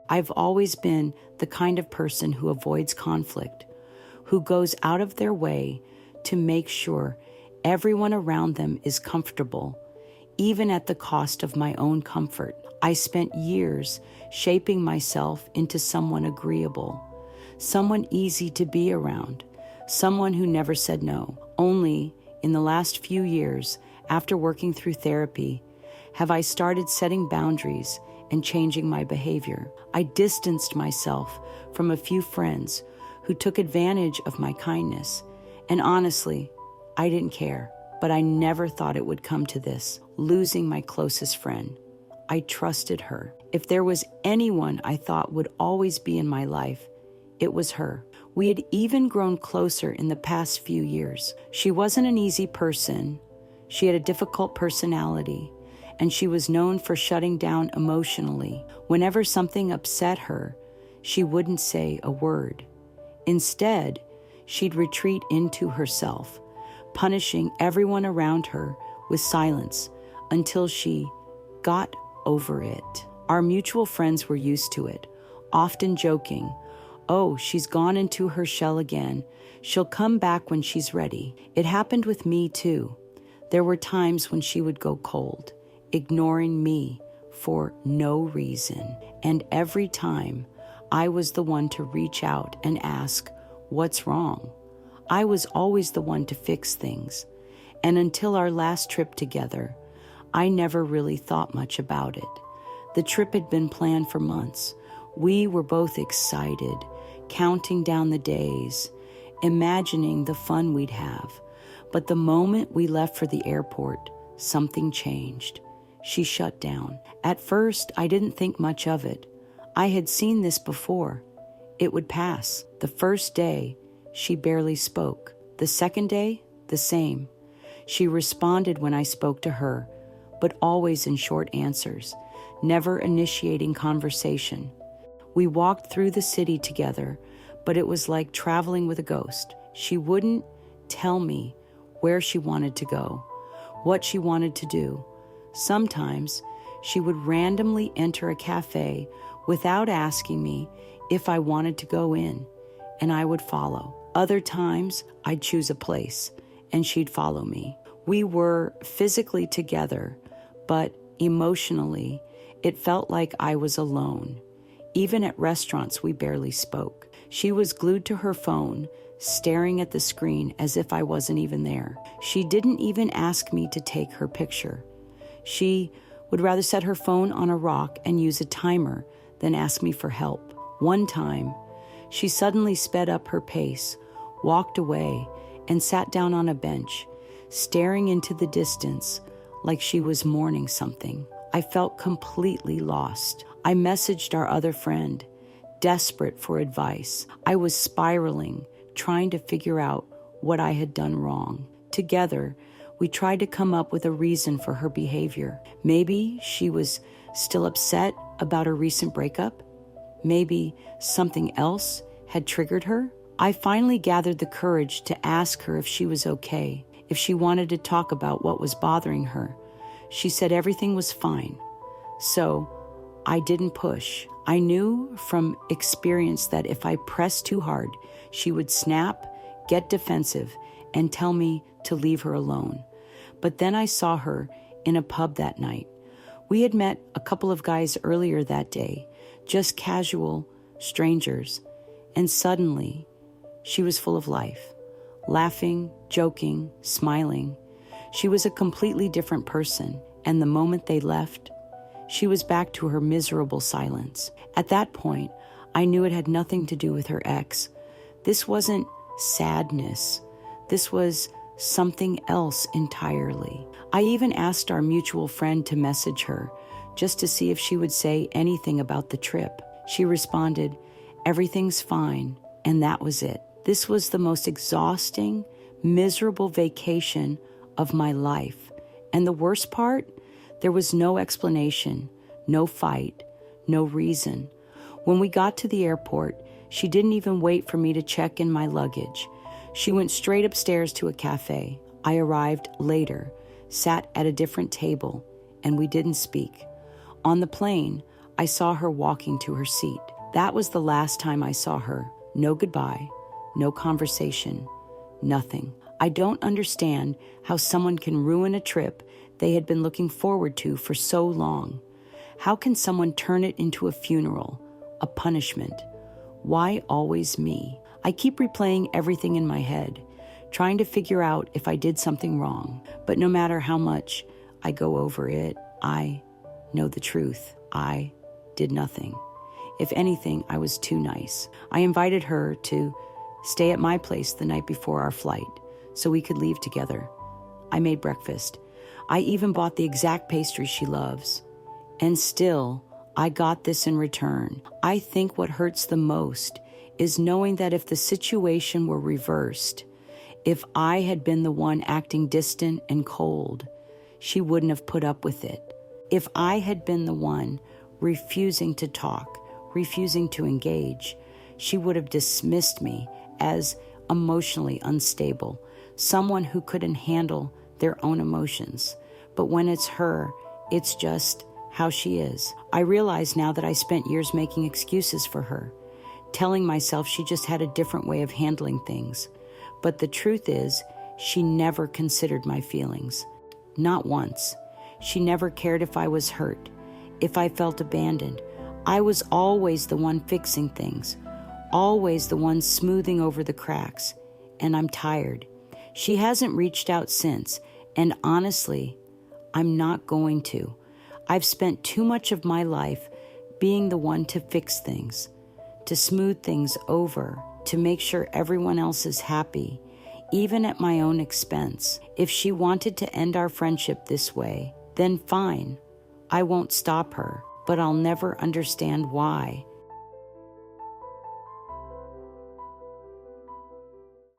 I've always been the kind of person who avoids conflict, who goes out of their way to make sure everyone around them is comfortable, even at the cost of my own comfort. I spent years shaping myself into someone agreeable, someone easy to be around, someone who never said no. Only in the last few years, after working through therapy, have I started setting boundaries and changing my behavior. I distanced myself from a few friends who took advantage of my kindness. And honestly, I didn't care, but I never thought it would come to this, losing my closest friend. I trusted her. If there was anyone I thought would always be in my life, it was her. We had even grown closer in the past few years. She wasn't an easy person. She had a difficult personality, and she was known for shutting down emotionally. Whenever something upset her, she wouldn't say a word. Instead, she'd retreat into herself, punishing everyone around her with silence until she got over it. Our mutual friends were used to it, often joking, "Oh, she's gone into her shell again. She'll come back when she's ready." It happened with me too. There were times when she would go cold, ignoring me for no reason. And every time, I was the one to reach out and ask, "What's wrong?" I was always the one to fix things. And until our last trip together, I never really thought much about it. The trip had been planned for months. We were both excited, counting down the days, imagining the fun we'd have. But the moment we left for the airport, something changed. She shut down. At first, I didn't think much of it. I had seen this before. It would pass. The first day, she barely spoke. The second day, the same. She responded when I spoke to her, but always in short answers, never initiating conversation. We walked through the city together, but it was like traveling with a ghost. She wouldn't tell me where she wanted to go, what she wanted to do. Sometimes she would randomly enter a cafe without asking me if I wanted to go in, and I would follow. Other times, I'd choose a place, and she'd follow me. We were physically together, but emotionally, it felt like I was alone. Even at restaurants, we barely spoke. She was glued to her phone, staring at the screen as if I wasn't even there. She didn't even ask me to take her picture. She would rather set her phone on a rock and use a timer than ask me for help. One time, she suddenly sped up her pace, walked away, and sat down on a bench, staring into the distance like she was mourning something. I felt completely lost. I messaged our other friend, desperate for advice. I was spiraling, trying to figure out what I had done wrong. Together, we tried to come up with a reason for her behavior. Maybe she was still upset about her recent breakup. Maybe something else had triggered her. I finally gathered the courage to ask her if she was okay, if she wanted to talk about what was bothering her. She said everything was fine. So I didn't push. I knew from experience that if I pressed too hard, she would snap, get defensive, and tell me to leave her alone. But then I saw her in a pub that night. We had met a couple of guys earlier that day, just casual strangers, and suddenly she was full of life, laughing, joking, smiling. She was a completely different person, and the moment they left, she was back to her miserable silence. At that point, I knew it had nothing to do with her ex. This wasn't sadness. This was something else entirely. I even asked our mutual friend to message her, just to see if she would say anything about the trip. She responded, "Everything's fine," and that was it. This was the most exhausting, miserable vacation of my life. And the worst part, there was no explanation, no fight, no reason. When we got to the airport, she didn't even wait for me to check in my luggage. She went straight upstairs to a cafe. I arrived later, sat at a different table, and we didn't speak. On the plane, I saw her walking to her seat. That was the last time I saw her. No goodbye, no conversation, nothing. I don't understand how someone can ruin a trip they had been looking forward to for so long. How can someone turn it into a funeral, a punishment? Why always me? I keep replaying everything in my head, trying to figure out if I did something wrong. But no matter how much I go over it, I know the truth. I did nothing. If anything, I was too nice. I invited her to stay at my place the night before our flight so we could leave together. I made breakfast. I even bought the exact pastry she loves. And still, I got this in return. I think what hurts the most is knowing that if the situation were reversed, if I had been the one acting distant and cold, she wouldn't have put up with it. If I had been the one refusing to talk, refusing to engage, she would have dismissed me as emotionally unstable, someone who couldn't handle their own emotions. But when it's her, it's just how she is. I realize now that I spent years making excuses for her, telling myself she just had a different way of handling things. But the truth is, she never considered my feelings. Not once. She never cared if I was hurt, if I felt abandoned. I was always the one fixing things, always the one smoothing over the cracks. And I'm tired. She hasn't reached out since, and honestly, I'm not going to. I've spent too much of my life being the one to fix things, to smooth things over, to make sure everyone else is happy, even at my own expense. If she wanted to end our friendship this way, then fine. I won't stop her, but I'll never understand why.